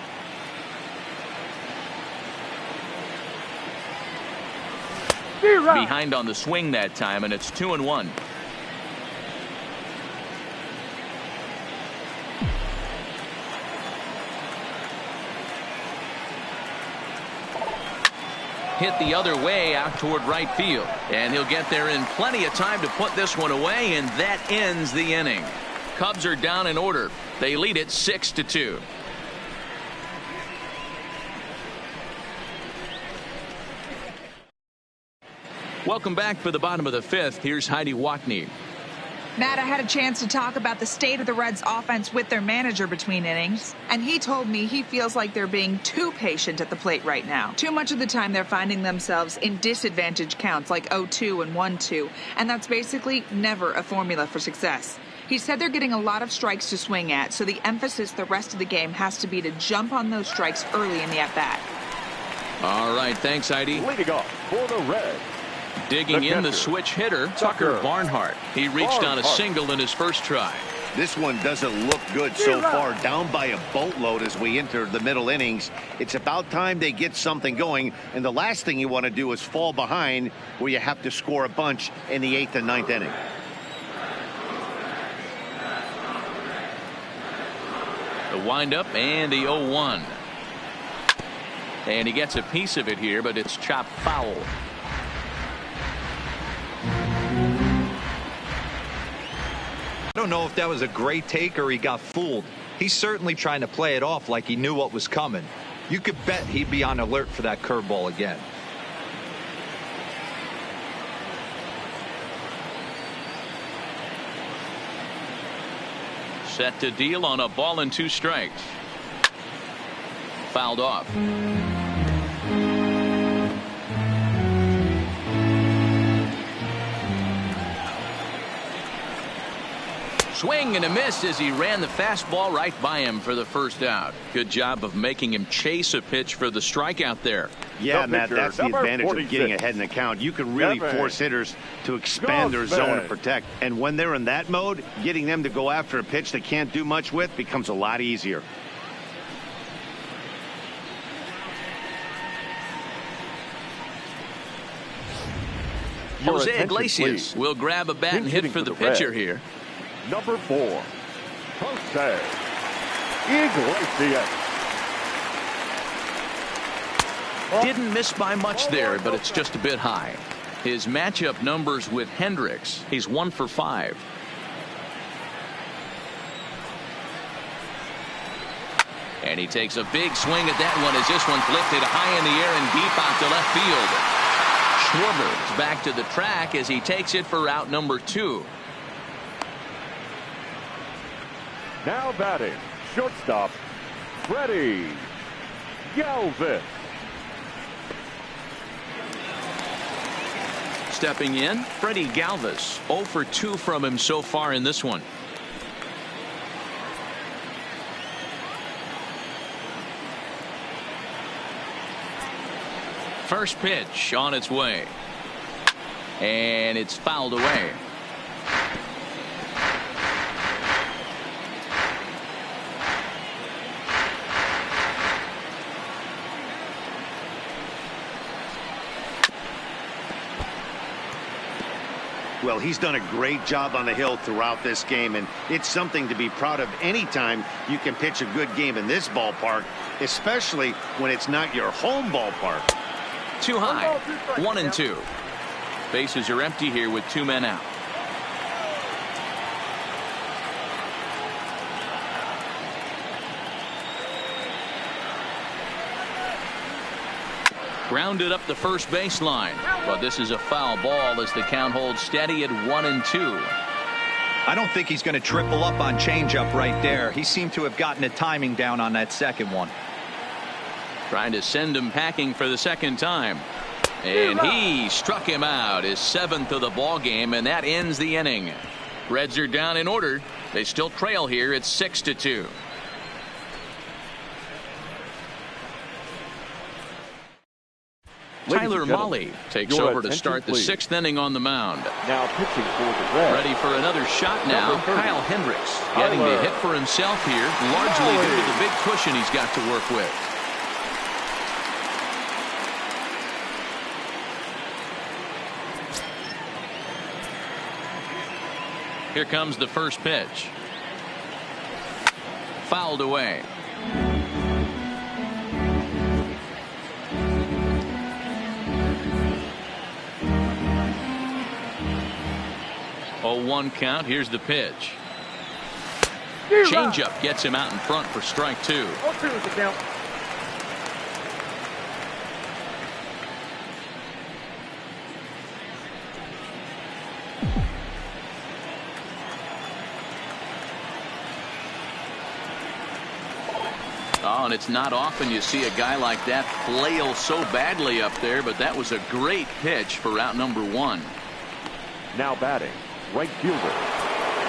Behind on the swing that time, and it's 2-1. Hit the other way out toward right field, and he'll get there in plenty of time to put this one away, and that ends the inning. Cubs are down in order. They lead it 6-2. Welcome back for the bottom of the 5th. Here's Heidi Watney. Matt, I had a chance to talk about the state of the Reds offense with their manager between innings, and he told me he feels like they're being too patient at the plate right now. Too much of the time they're finding themselves in disadvantage counts like 0-2 and 1-2, and that's basically never a formula for success. He said they're getting a lot of strikes to swing at, so the emphasis the rest of the game has to be to jump on those strikes early in the at-bat. All right, thanks, Heidi. Leading off for the Reds, digging in the switch hitter, Tucker Barnhart. He reached on a single in his first try. This one doesn't look good so far, down by a boatload as we enter the middle innings. It's about time they get something going, and the last thing you want to do is fall behind where you have to score a bunch in the 8th and 9th inning. The windup and the 0-1. And he gets a piece of it here, but it's chopped foul. I don't know if that was a great take or he got fooled. He's certainly trying to play it off like he knew what was coming. You could bet he'd be on alert for that curveball again. Set to deal on a ball and 2 strikes. Fouled off. Swing and a miss as he ran the fastball right by him for the first out. Good job of making him chase a pitch for the strikeout there. Yeah, Matt, that's the advantage of getting ahead in the count. You can really force hitters to expand their zone and protect. And when they're in that mode, getting them to go after a pitch they can't do much with becomes a lot easier. Jose Iglesias will grab a bat and hit for the pitcher here. Number 4, Jose Iglesias. Didn't miss by much there, but it's just a bit high. His matchup numbers with Hendricks, he's 1 for 5. And he takes a big swing at that one as this one's lifted high in the air and deep out to left field. Schwarber is back to the track as he takes it for out number 2. Now batting, shortstop, Freddie Galvis. stepping in, Freddie Galvis. 0 for 2 from him so far in this one. First pitch on its way. And it's fouled away. Well, he's done a great job on the hill throughout this game, and it's something to be proud of anytime you can pitch a good game in this ballpark, especially when it's not your home ballpark. Too high. 1-2. Bases are empty here with 2 men out. Grounded up the first baseline, but this is a foul ball as the count holds steady at 1-2. I don't think he's going to triple up on changeup right there. He seemed to have gotten the timing down on that second one. Trying to send him packing for the second time. And he struck him out, his 7th of the ball game, and that ends the inning. Reds are down in order. They still trail here at 6-2. Tyler Mahle takes over to start the 6th inning on the mound. Now pitching for the Reds. Ready for another shot now. Kyle Hendricks getting the hit for himself here, largely due to the big cushion he's got to work with. Here comes the first pitch. Fouled away. Oh, 1 count. Here's the pitch. Changeup gets him out in front for strike 2. 0-2 is the count. Oh, and it's not often you see a guy like that flail so badly up there, but that was a great pitch for out number 1. Now batting, right fielder.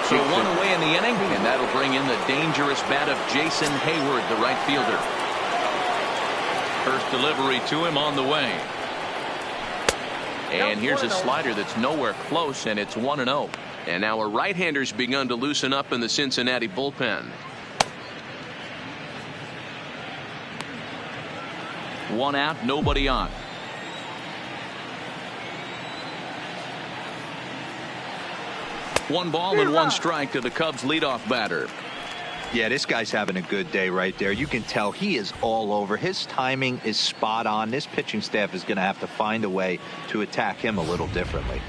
So 1 away in the inning, and that'll bring in the dangerous bat of Jason Hayward, the right fielder. First delivery to him on the way. And here's a slider that's nowhere close, and it's 1-0. And now a right-hander's begun to loosen up in the Cincinnati bullpen. 1 out, nobody on. One ball and 1 strike to the Cubs leadoff batter. Yeah, this guy's having a good day right there. You can tell he is all over. His timing is spot on. This pitching staff is going to have to find a way to attack him a little differently.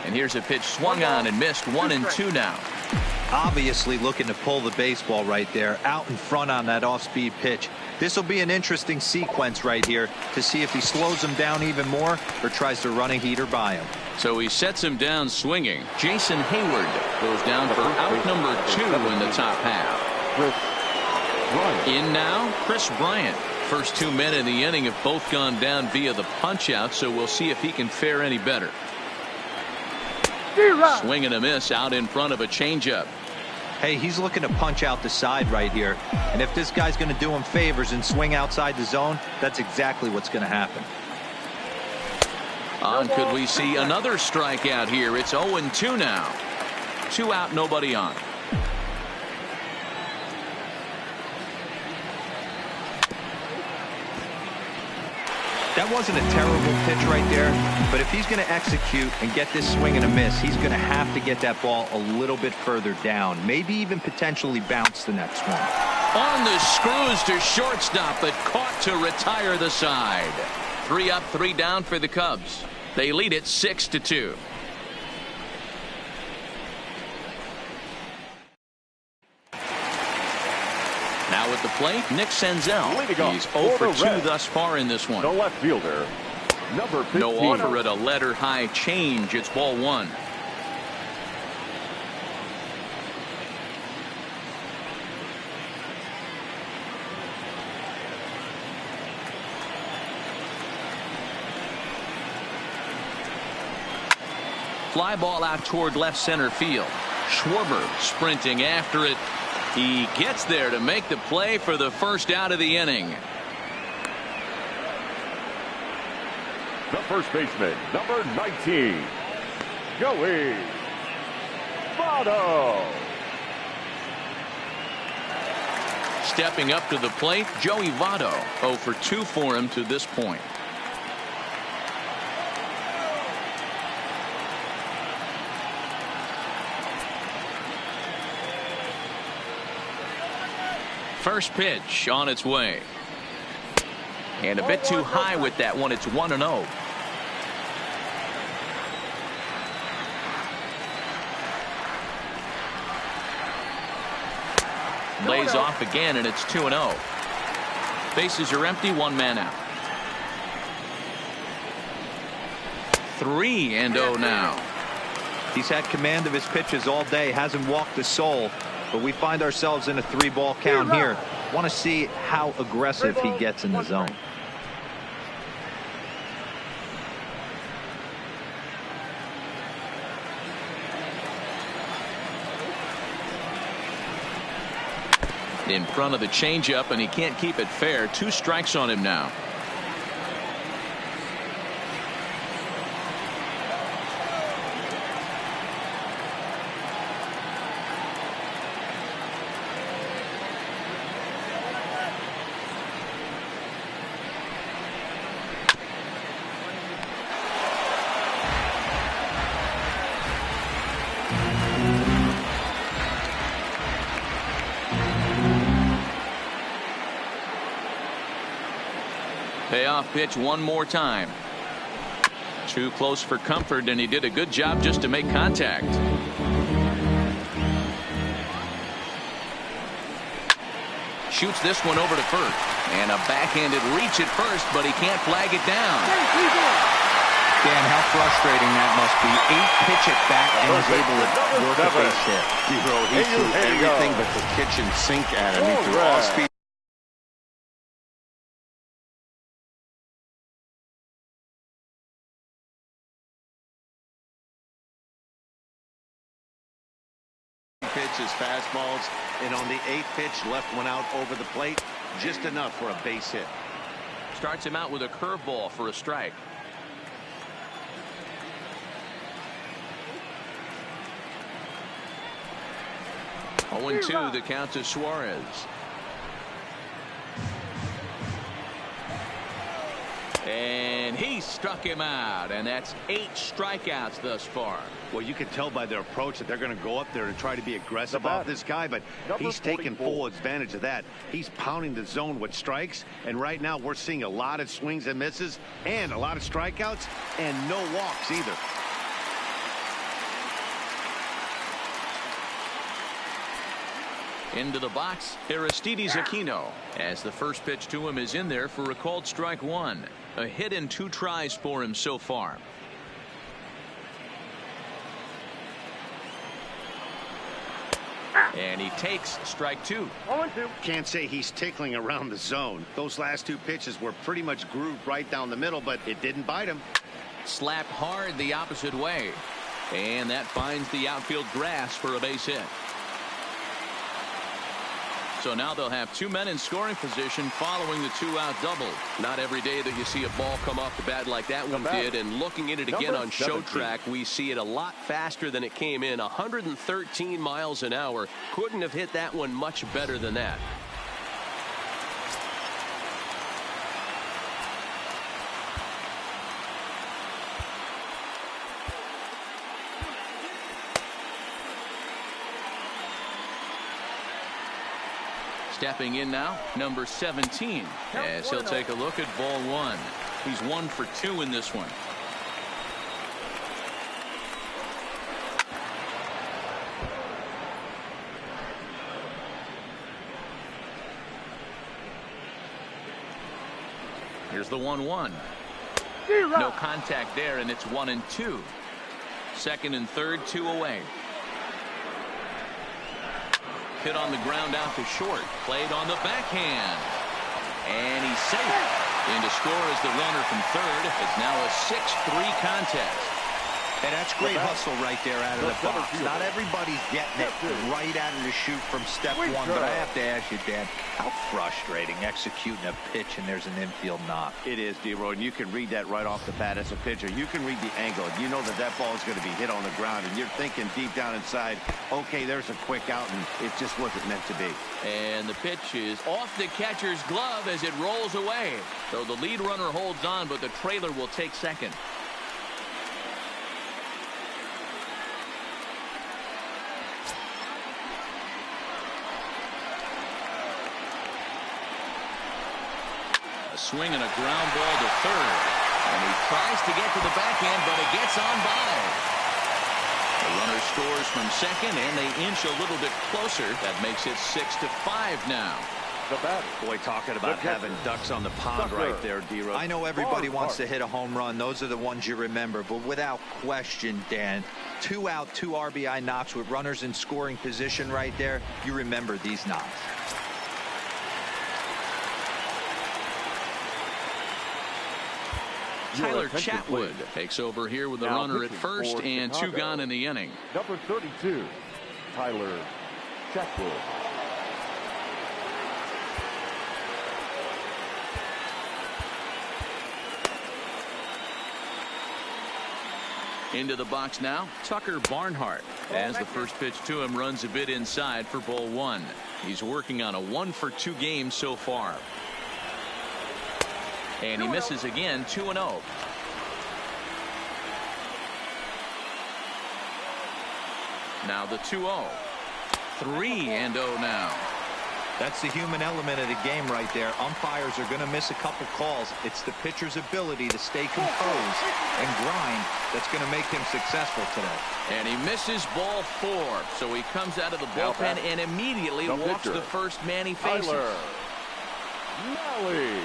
And here's a pitch swung on and missed. 1-2 now. Obviously looking to pull the baseball right there out in front on that off-speed pitch. This will be an interesting sequence right here to see if he slows him down even more or tries to run a heater by him. So he sets him down swinging. Jason Hayward goes down for out number 2 in the top half. In now, Chris Bryant. First 2 men in the inning have both gone down via the punch out, so we'll see if he can fare any better. Swing and a miss out in front of a changeup. Hey, he's looking to punch out the side right here. And if this guy's going to do him favors and swing outside the zone, that's exactly what's going to happen. Could we see another strikeout here? It's 0-2 now. 2 out, nobody on. That wasn't a terrible pitch right there, but if he's going to execute and get this swing and a miss, he's going to have to get that ball a little bit further down, maybe even potentially bounce the next one. On the screws to shortstop, but caught to retire the side. 3 up, 3 down for the Cubs. They lead it 6-2. Now at the plate, Nick Senzel. He's 0 for 2 thus far in this one. The left fielder, number 15. No offer at a letter high change. It's ball 1. Fly ball out toward left center field. Schwarber sprinting after it. He gets there to make the play for the first out of the inning. The first baseman, number 19, Joey Votto. Stepping up to the plate, Joey Votto. 0 for 2 for him to this point. First pitch on its way. And a bit too high with that one. It's 1-0. Lays off again, and it's 2-0. Bases are empty, 1 man out. 3-0 now. He's had command of his pitches all day, hasn't walked a soul, but we find ourselves in a 3-ball count here. Want to see how aggressive he gets in the zone. In front of the changeup, and he can't keep it fair. 2 strikes on him now. Payoff pitch one more time. Too close for comfort, and he did a good job just to make contact. Shoots this one over to first, and a backhanded reach at first, but he can't flag it down. Dan, how frustrating that must be. 8-pitch at bat, and he's able to work a base hit. He threw everything but the kitchen sink at him. He threw all speed. His fastballs, and on the 8th pitch, left one out over the plate, just enough for a base hit. Starts him out with a curveball for a strike. Oh, 0-2 the count to Suarez. And he struck him out, and that's 8 strikeouts thus far. Well, you can tell by their approach that they're going to go up there and try to be aggressive off this guy, but he's taking full advantage of that. He's pounding the zone with strikes, and right now we're seeing a lot of swings and misses and a lot of strikeouts and no walks either. Into the box, Aristides Aquino, as the first pitch to him is in there for a called strike 1. A hit and 2 tries for him so far. And he takes strike 2. Can't say he's tickling around the zone. Those last 2 pitches were pretty much grooved right down the middle, but it didn't bite him. Slapped hard the opposite way. And that finds the outfield grass for a base hit. So now they'll have 2 men in scoring position following the 2-out double. Not every day that you see a ball come off the bat like that one did. And looking at it again on Show Track, we see it a lot faster than it came in. 113 miles an hour. Couldn't have hit that one much better than that. Stepping in now, number 17, as he'll take a look at ball 1. He's 1 for 2 in this one. Here's the 1-1. No contact there, and it's 1-2. Second and third, 2 away. Hit on the ground out to short. Played on the backhand. And he's safe. In to score is the runner from third. It's now a 6-3 contest. Hey, that's great hustle right there out of the box. Not everybody's getting it right out of the chute from step one, but I have to ask you, Dan, how frustrating executing a pitch and there's an infield knock. It is, D-Roy, and you can read that right off the bat as a pitcher. You can read the angle. You know that that ball is going to be hit on the ground, and you're thinking deep down inside, okay, there's a quick out, and it just wasn't meant to be. And the pitch is off the catcher's glove as it rolls away. So the lead runner holds on, but the trailer will take second. A swing and a ground ball to third. And he tries to get to the backhand, but it gets on by. The runner scores from second, and they inch a little bit closer. That makes it 6-5 now. The bat. Boy, talking about having ducks on the pond right there, D-Roy. I know everybody wants to hit a home run. Those are the ones you remember. But without question, Dan, 2 out, 2 RBI knocks with runners in scoring position right there. You remember these knocks. Tyler Chatwood takes over here with the runner at first and 2 gone in the inning. Number 32, Tyler Chatwood. Into the box now, Tucker Barnhart. As the first pitch to him runs a bit inside for ball 1. He's working on a 1-for-2 game so far. And he misses again, 2-0. Now the 2-0. 3-0 now. That's the human element of the game right there. Umpires are going to miss a couple calls. It's the pitcher's ability to stay composed and grind that's going to make him successful today. And he misses ball 4. So he comes out of the bullpen and immediately walks the first man he faces. Tyler Mahle.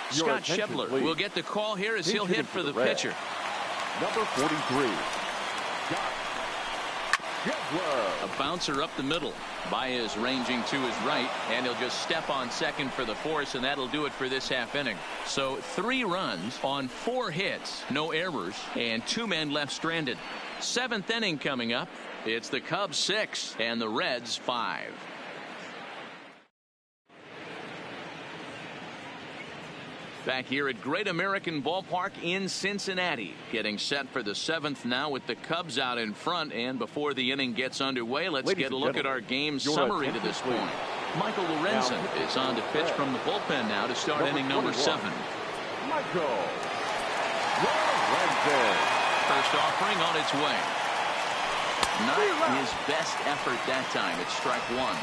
Scott Schebler will get the call here as he'll hit for the pitcher. Number 43, Scott Schebler. A bouncer up the middle. Baez ranging to his right, and he'll just step on second for the force, and that'll do it for this half inning. So 3 runs on 4 hits, no errors, and 2 men left stranded. 7th inning coming up. It's the Cubs 6 and the Reds 5. Back here at Great American Ballpark in Cincinnati, getting set for the 7th now with the Cubs out in front. And before the inning gets underway, let's get a look at our game summary to this point. Michael Lorenzen is on to pitch from the bullpen now to start inning number 7. Michael Lorenzen. First offering on its way. Not his best effort that time. It's strike 1.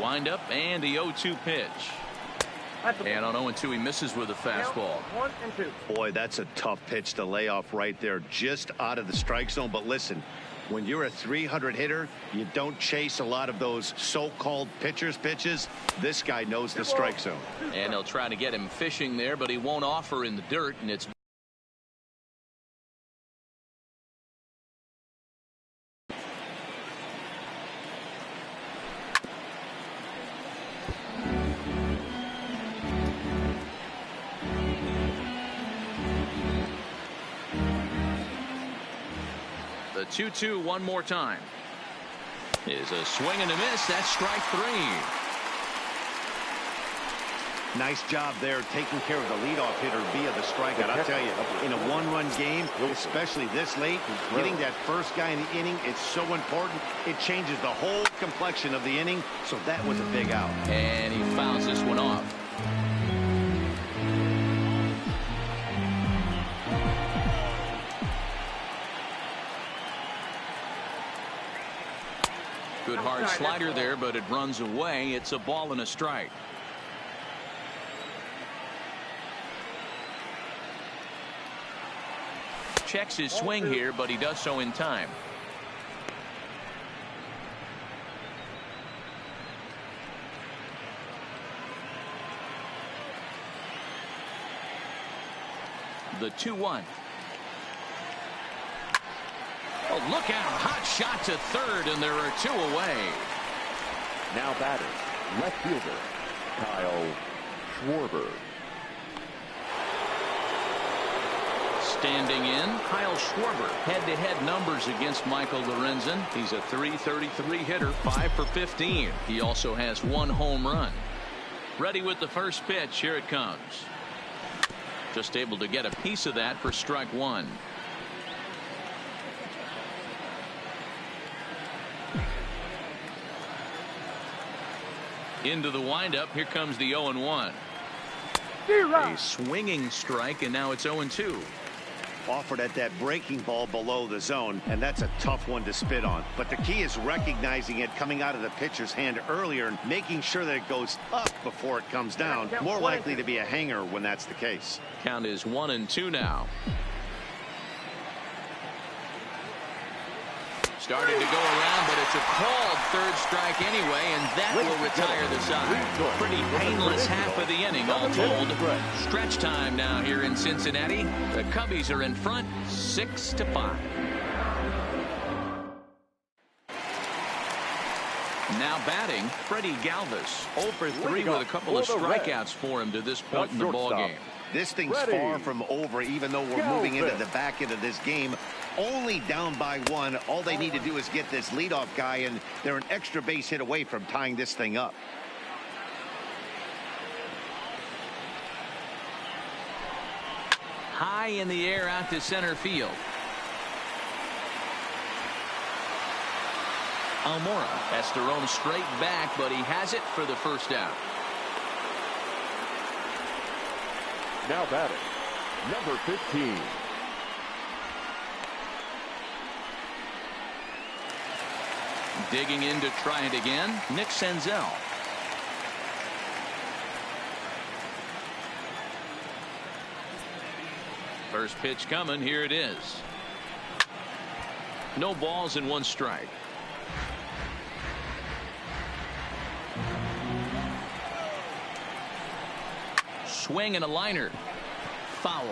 Wind up and the 0-2 pitch. And on 0-2 he misses with a fastball. 1-2. Boy, that's a tough pitch to lay off right there, just out of the strike zone. But listen, when you're a 300 hitter, you don't chase a lot of those so-called pitchers pitches. This guy knows the strike zone. And they'll try to get him fishing there, but he won't offer in the dirt, and it's the 2-2 one more time. Is a swing and a miss. That's strike 3. Nice job there taking care of the leadoff hitter via the strikeout. I'll tell you, in a 1-run game, especially this late, getting that first guy in the inning, it's so important. It changes the whole complexion of the inning, so that was a big out. And he fouls this one off. Good hard slider there, but it runs away. It's a ball and a strike. Checks his swing here, but he does so in time. The 2-1. Oh, look out. Hot shot to third, and there are 2 away. Now batting, left fielder, Kyle Schwarber. Standing in, Kyle Schwarber. Head-to-head numbers against Michael Lorenzen. He's a .333 hitter, 5 for 15. He also has 1 home run. Ready with the first pitch. Here it comes. Just able to get a piece of that for strike 1. Into the windup. Here comes the 0-1. A swinging strike, and now it's 0-2. Offered at that breaking ball below the zone, and that's a tough one to spit on. But the key is recognizing it coming out of the pitcher's hand earlier and making sure that it goes up before it comes down. More likely to be a hanger when that's the case. Count is 1-2 now. Started to go around, but it's a called third strike anyway, and that will retire the side. Pretty painless half of the inning, all told. Stretch time now here in Cincinnati. The Cubbies are in front, 6-5. Now batting, Freddie Galvis. 0 for 3 with a couple of strikeouts for him to this point in the ballgame. This thing's far from over, even though we're moving into the back end of this game. Only down by 1. All they need to do is get this leadoff guy, and they're an extra base hit away from tying this thing up. High in the air out to center field. Almora has to roam straight back, but he has it for the first out. Now batting, number 15. Digging in to try it again, Nick Senzel. First pitch coming. Here it is. No balls and 1 strike. Swing and a liner. Foul.